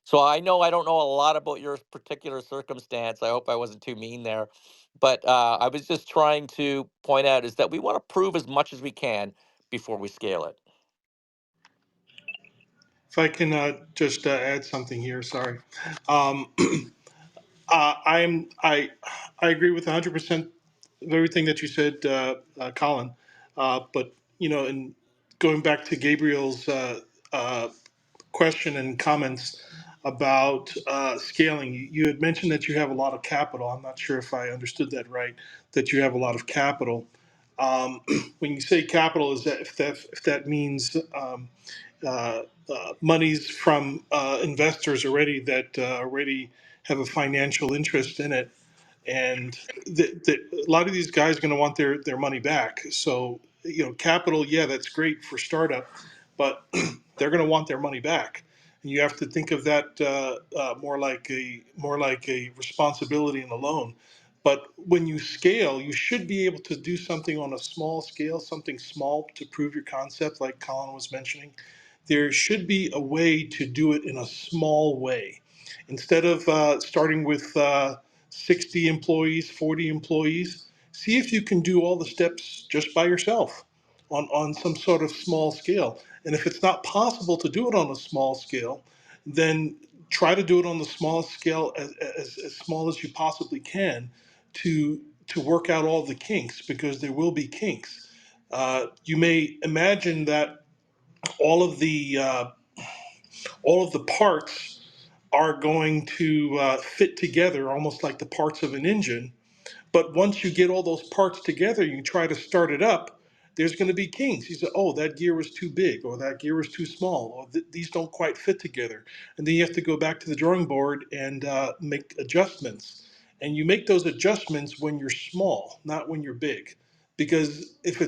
So I know I don't know a lot about your particular circumstance. I hope I wasn't too mean there. But I was just trying to point out is that we want to prove as much as we can before we scale it. If I can just add something here, sorry. Um, I agree with 100% of everything that you said, Colin. But in going back to Gabriel's uh, question and comments about scaling, you had mentioned that you have a lot of capital. I'm not sure if I understood that right. That you have a lot of capital. When you say capital, is that if that means monies from investors already that already have a financial interest in it, and a lot of these guys are going to want their money back. So capital, yeah, that's great for startup, but they're going to want their money back. And you have to think of that more like a responsibility and a loan. But when you scale, you should be able to do something on a small scale, something small to prove your concept, like Colin was mentioning. There should be a way to do it in a small way. Instead of starting with 60 employees, 40 employees, see if you can do all the steps just by yourself on some sort of small scale. And if it's not possible to do it on a small scale, then try to do it on the smallest scale, as small as you possibly can, to work out all the kinks, because there will be kinks. You may imagine that all of the uh, all of the parts are going to fit together almost like the parts of an engine. But once you get all those parts together, you try to start it up, there's going to be kinks. You say, oh, that gear was too big, or that gear was too small, or these don't quite fit together. And then you have to go back to the drawing board and make adjustments. And you make those adjustments when you're small, not when you're big. Because if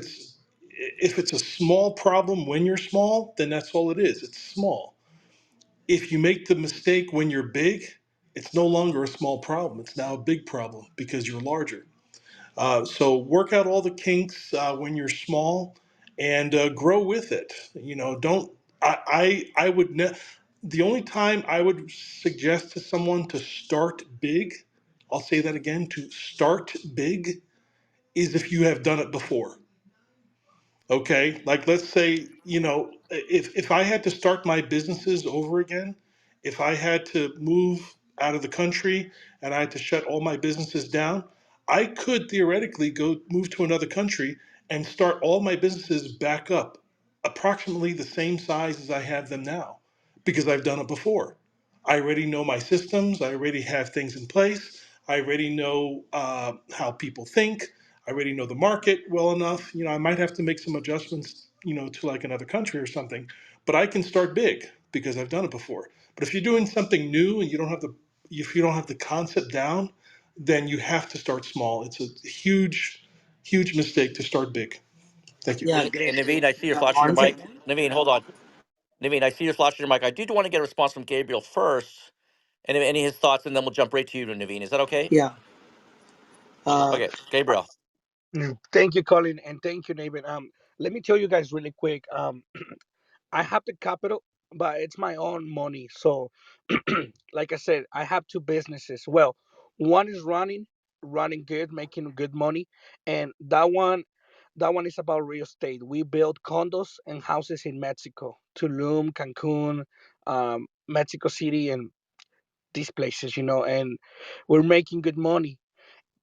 it's a small problem when you're small, then that's all it is. It's small. If you make the mistake when you're big, it's no longer a small problem. It's now a big problem because you're larger. So work out all the kinks when you're small, and grow with it. Don't. I would. The only time I would suggest to someone to start big, I'll say that again, to start big, is if you have done it before. Okay, like let's say, if I had to start my businesses over again, if I had to move out of the country and I had to shut all my businesses down, I could theoretically go move to another country and start all my businesses back up, approximately the same size as I have them now, because I've done it before. I already know my systems, I already have things in place, I already know how people think, I already know the market well enough. I might have to make some adjustments, to like another country or something, but I can start big because I've done it before. But if you're doing something new and if you don't have the concept down, then you have to start small. It's a huge, huge mistake to start big. Thank you. Yeah, And great. Naveen, I see you're flashing your One mic. second. Naveen, hold on. Naveen, I see you're flashing your mic. I do want to get a response from Gabriel first, and any of his thoughts, and then we'll jump right to you, Naveen. Is that okay? Yeah. Uh, Okay, Gabriel. Thank you, Colin, and thank you, Nathan. Let me tell you guys really quick. I have the capital, but it's my own money. So, like I said, I have two businesses. Well, one is running good, making good money, and that one is about real estate. We build condos and houses in Mexico, Tulum, Cancun, Mexico City, and these places, and we're making good money.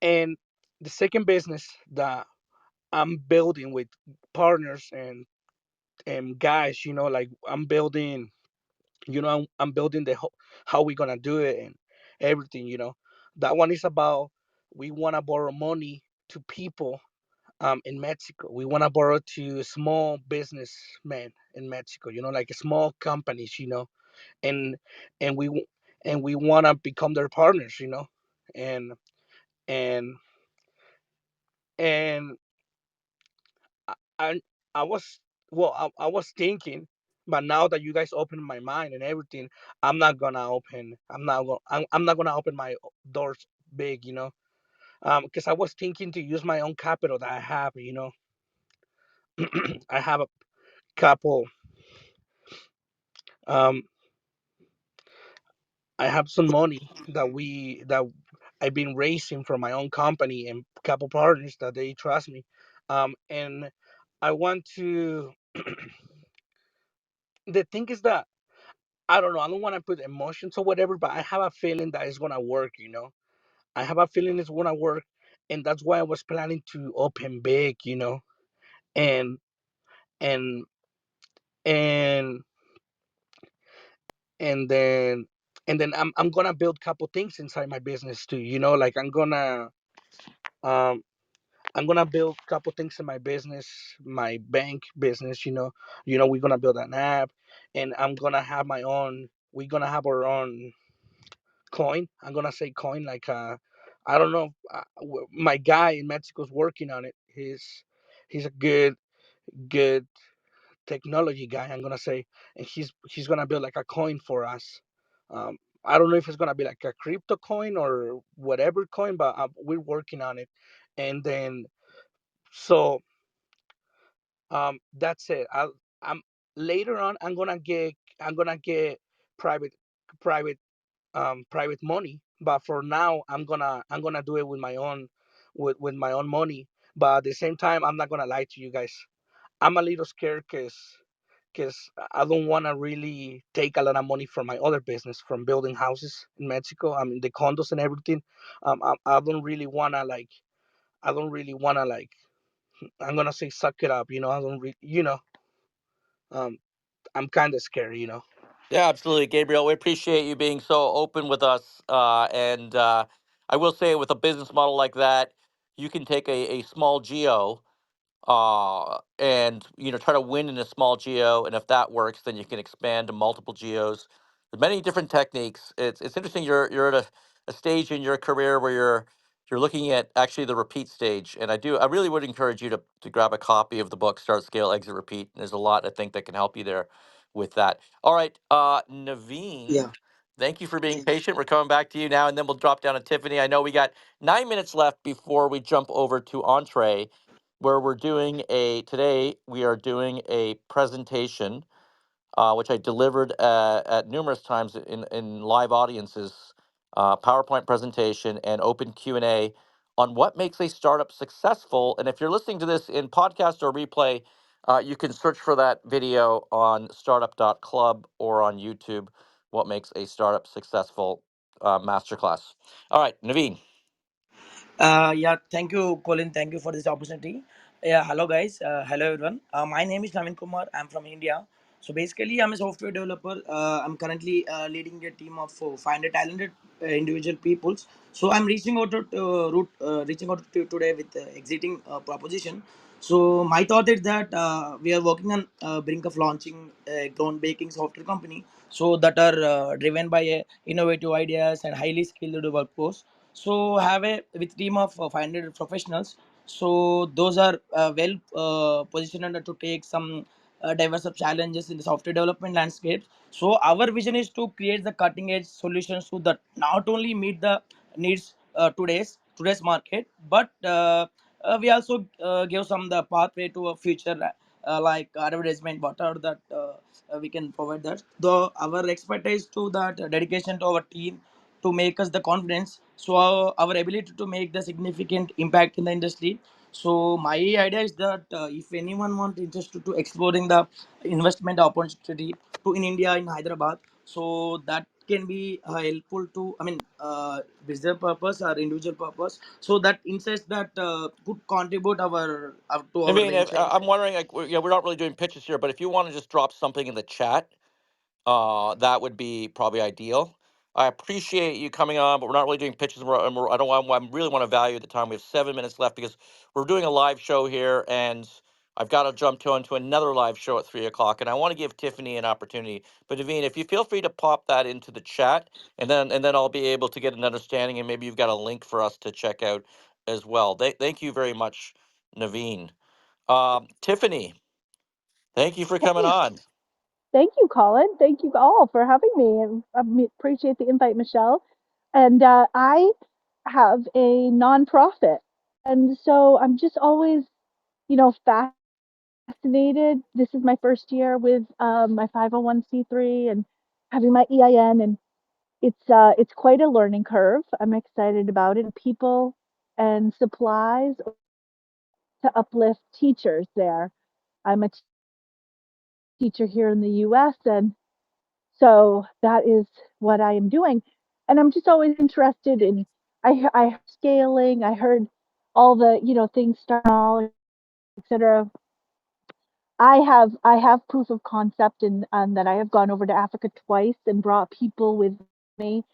And the second business that I'm building with partners and guys, like I'm building, I'm building how we're gonna do it and everything. That one is about we wanna borrow money to people in Mexico. We wanna borrow to small businessmen in Mexico, like small companies, and and we w- and we wanna become their partners, and and and I I, I was I was thinking, but now that you guys opened my mind and everything, I'm not gonna open my doors big, because I was thinking to use my own capital that I have, I have a couple, um, I have some money that I've been raising from my own company and couple partners that they trust me, and I want to. The thing is that I don't know. I don't want to put emotions or whatever, but I have a feeling that it's gonna work. I have a feeling it's gonna work, and that's why I was planning to open big. And and and and then I'm gonna build couple things inside my business too. Like um I'm gonna build couple things in my business, my bank business. We're gonna build an app, and I'm gonna have my own. We're gonna have our own coin. I'm gonna say coin, like I don't know. My guy in Mexico's working on it. He's a good technology guy. I'm gonna say, and he's gonna build like a coin for us. I don't know if it's gonna be like a crypto coin or whatever coin, but we're working on it. And then so that's it. I'm later on. I'm gonna get private private private money, but for now I'm gonna do it with my own with my own money. But at the same time, I'm not gonna lie to you guys. I'm a little scared because I don't want to really take a lot of money from my other business from building houses in Mexico. I mean the condos and everything. I don't really wanna like. I don't really wanna like. I'm gonna say suck it up. I don't really. Um, I'm kind of scared. Yeah, absolutely, Gabriel. We appreciate you being so open with us. And I will say, with a business model like that, you can take a small geo and try to win in a small geo, and if that works, then you can expand to multiple geos. There's many different techniques. It's interesting. You're at a stage in your career where you're looking at actually the repeat stage, and I really would encourage you to grab a copy of the book Start, Scale, Exit, Repeat. There's a lot I think that can help you there with that. All right, Naveen. Yeah. Thank you for being patient. We're coming back to you now, and then we'll drop down to Tiffany. I know we got 9 minutes left before we jump over to Entree, where today we are doing a presentation, which I delivered at numerous times in live audiences, PowerPoint presentation and open Q&A on what makes a startup successful. And if you're listening to this in podcast or replay, you can search for that video on startup.club or on YouTube, what makes a startup successful masterclass. All right, Naveen. Yeah, thank you, Colin. Thank you for this opportunity. Yeah, hello guys. Hello everyone. My name is Naveen Kumar. I'm from India. So basically, I'm a software developer. I'm currently leading a team of 500 talented individual peoples. So I'm reaching out to today with exiting proposition. So my thought is that we are working on brink of launching a groundbreaking software company. So that are driven by innovative ideas and highly skilled workforce. So have a with team of 500 professionals. So those are well positioned to take some diverse of challenges in the software development landscape. So our vision is to create the cutting edge solutions to that not only meet the needs today's market, but we also give some the pathway to a future, like advertisement, whatever that we can provide that. Though our expertise to that dedication to our team to make us the confidence, so our ability to make the significant impact in the industry. So my idea is that if anyone want interested to exploring the investment opportunity to in India in Hyderabad, so that can be helpful to, I mean, business purpose or individual purpose. So that insights that could contribute our to our Naveen, venture. I'm wondering, like, we're not really doing pitches here, but if you want to just drop something in the chat, that would be probably ideal. I appreciate you coming on, but we're not really doing pitches. I don't want. I really want to value the time. We have 7 minutes left because we're doing a live show here, and I've got to jump to onto another live show at 3 o'clock. And I want to give Tiffany an opportunity. But Naveen, if you feel free to pop that into the chat, and then I'll be able to get an understanding, and maybe you've got a link for us to check out as well. Thank you very much, Naveen. Tiffany, thank you for coming Hey, on. Thank you, Colin. Thank you all for having me. And appreciate the invite, Michelle. And I have a nonprofit. And so I'm just always, fascinated. This is my first year with my 501(c)(3) and having my EIN. And it's quite a learning curve. I'm excited about it. People and supplies to uplift teachers there. I'm a teacher here in the US, and so that is what I am doing. And I'm just always interested in, I heard scaling, I heard all the, things start small, etc. I have proof of concept in that I have gone over to Africa twice and brought people with me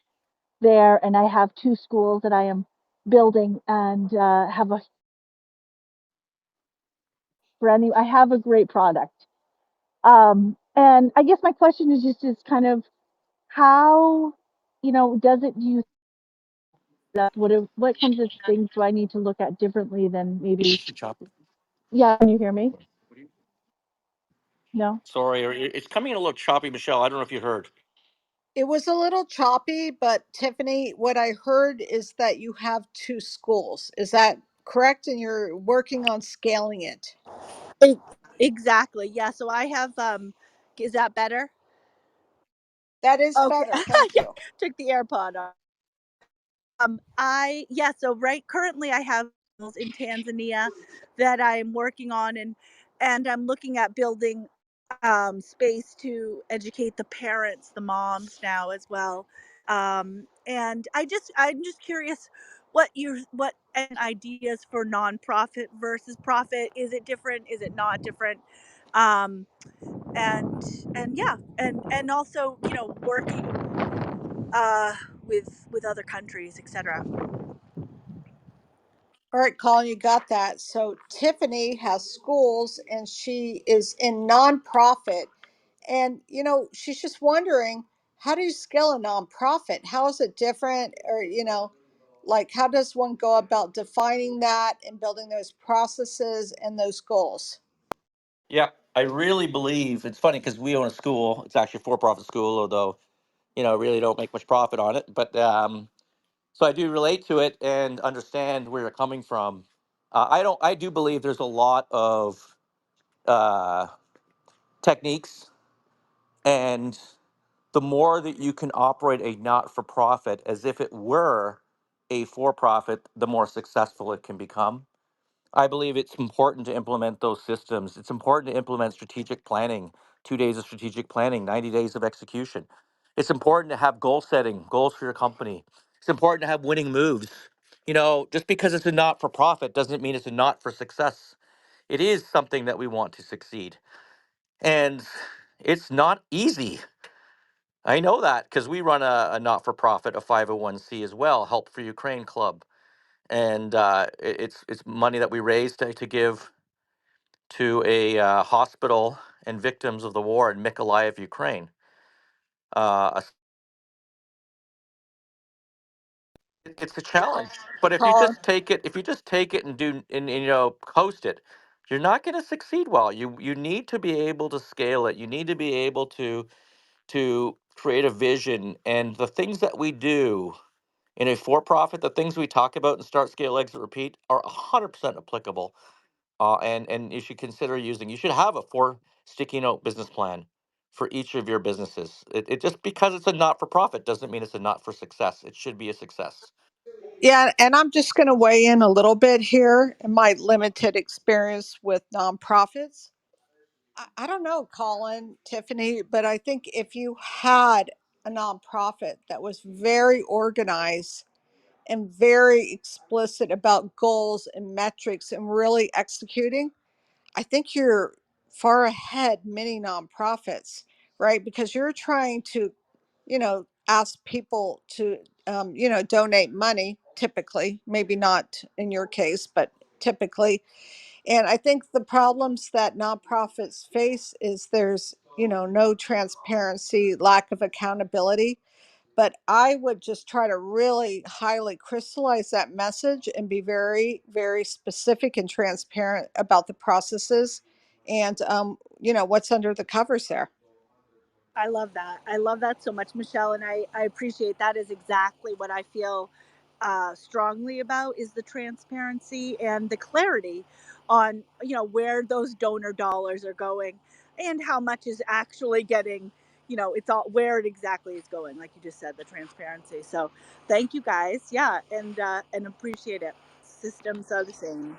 there, and I have two schools that I am building and have a brand new. I have a great product. And I guess my question is just is kind of how, does it do you that what kinds of things do I need to look at differently than maybe, yeah, can you hear me? No? Sorry, it's coming in a little choppy, Michelle. I don't know if you heard. it was a little choppy, but Tiffany, what I heard is that you have two schools. Is that correct? And you're working on scaling it. Exactly. Yeah. So I have is that better? That is Okay. better. Thank Yeah, you. took the AirPod off. I yeah, so right currently I have in Tanzania that I'm working on, and I'm looking at building space to educate the parents, the moms now as well. And I'm just curious what and ideas for nonprofit versus profit. Is it different? Is it not different? Um, and and yeah, and also working with other countries, etc. All right, Colin, you got that. So Tiffany has schools and she is in nonprofit. And, she's just wondering, how do you scale a nonprofit? How is it different? Or, like, how does one go about defining that and building those processes and those goals? Yeah, I really believe it's funny because we own a school. It's actually a for-profit school, although really don't make much profit on it. But so I do relate to it and understand where you're coming from. I don't. I do believe there's a lot of uh, techniques, and the more that you can operate a not-for-profit as if it were a for-profit, the more successful it can become. I believe it's important to implement those systems. It's important to implement strategic planning, 2 days of strategic planning, 90 days of execution. It's important to have goal setting, goals for your company. It's important to have winning moves. Just because it's a not for profit doesn't mean it's a not for success. It is something that we want to succeed. And it's not easy. I know that because we run a not for profit, a 501c as well, Help for Ukraine Club. And it's money that we raise to give to a hospital and victims of the war in Mykolaiv, Ukraine. Uh, it's a challenge, but if you Colin. just take it, and do and coast it, you're not going to succeed well. You need to be able to scale it. You need to be able to create a vision, and the things that we do in a for-profit, the things we talk about in Start, Scale, Exit, Repeat are 100% applicable. And you should consider using. You should have a four sticky note business plan for each of your businesses. It just because it's a not for profit doesn't mean it's a not for success. It should be a success. Yeah, and I'm just going to weigh in a little bit here in my limited experience with nonprofits. I don't know, Colin, Tiffany, but I think if you had a nonprofit that was very organized and very explicit about goals and metrics and really executing, I think you're far ahead many nonprofits, right? Because you're trying to, ask people to, donate money, typically, maybe not in your case, but typically. And I think the problems that nonprofits face is there's, no transparency, lack of accountability. But I would just try to really highly crystallize that message and be very, very specific and transparent about the processes and, what's under the covers there. I love that. I love that so much, Michelle, and I appreciate that. Is exactly what I feel strongly about is the transparency and the clarity on where those donor dollars are going and how much is actually getting. It's all where it exactly is going, like you just said, the transparency. So, thank you guys. Yeah, and appreciate it. Systems are the same.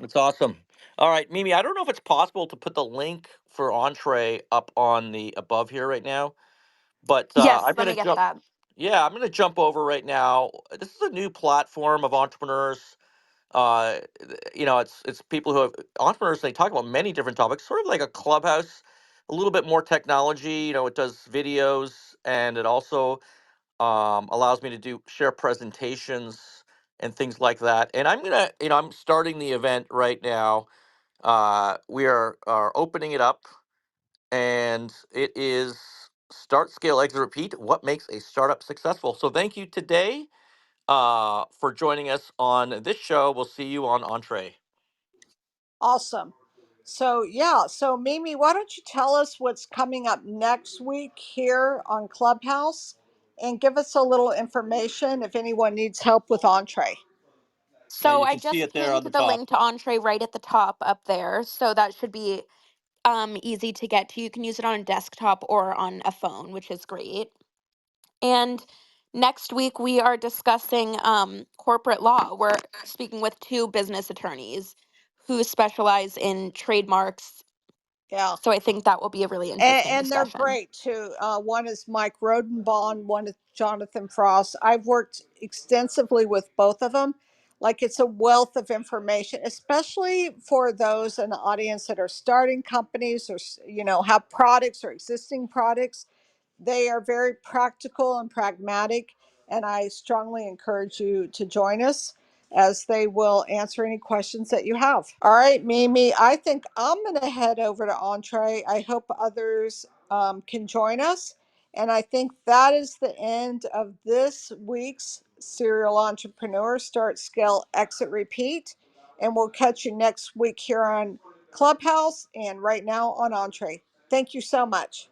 It's awesome. All right, Mimi. I don't know if it's possible to put the link for Entree up on the above here right now, but Yes, I'm let gonna me get jump. that. Yeah, I'm gonna jump over right now. This is a new platform of entrepreneurs. It's people who have entrepreneurs. They talk about many different topics, sort of like a clubhouse, a little bit more technology. It does videos, and it also allows me to share presentations and things like that. And I'm starting the event right now. We are opening it up, and it is Start, Scale, Exit, Repeat. What makes a startup successful? So thank you today for joining us on this show. We'll see you on Entree. Awesome. So, yeah. So, Mimi, why don't you tell us what's coming up next week here on Clubhouse and give us a little information if anyone needs help with Entree. Yeah, So you I can see just it there pinned on the the top. link to Entree right at the top up there. So that should be easy to get to. You can use it on a desktop or on a phone, which is great. And Next week, we are discussing corporate law. We're speaking with two business attorneys who specialize in trademarks. Yeah. So I think that will be a really interesting And they're discussion. great too. One is Mike Rodenbaugh, one is Jonathan Frost. I've worked extensively with both of them. Like it's a wealth of information, especially for those in the audience that are starting companies or have products or existing products. They are very practical and pragmatic, and I strongly encourage you to join us as they will answer any questions that you have. All right, Mimi, I think I'm going to head over to Entree. I hope others can join us. And I think that is the end of this week's Serial Entrepreneur Start, Scale, Exit, Repeat. And we'll catch you next week here on Clubhouse and right now on Entree. Thank you so much.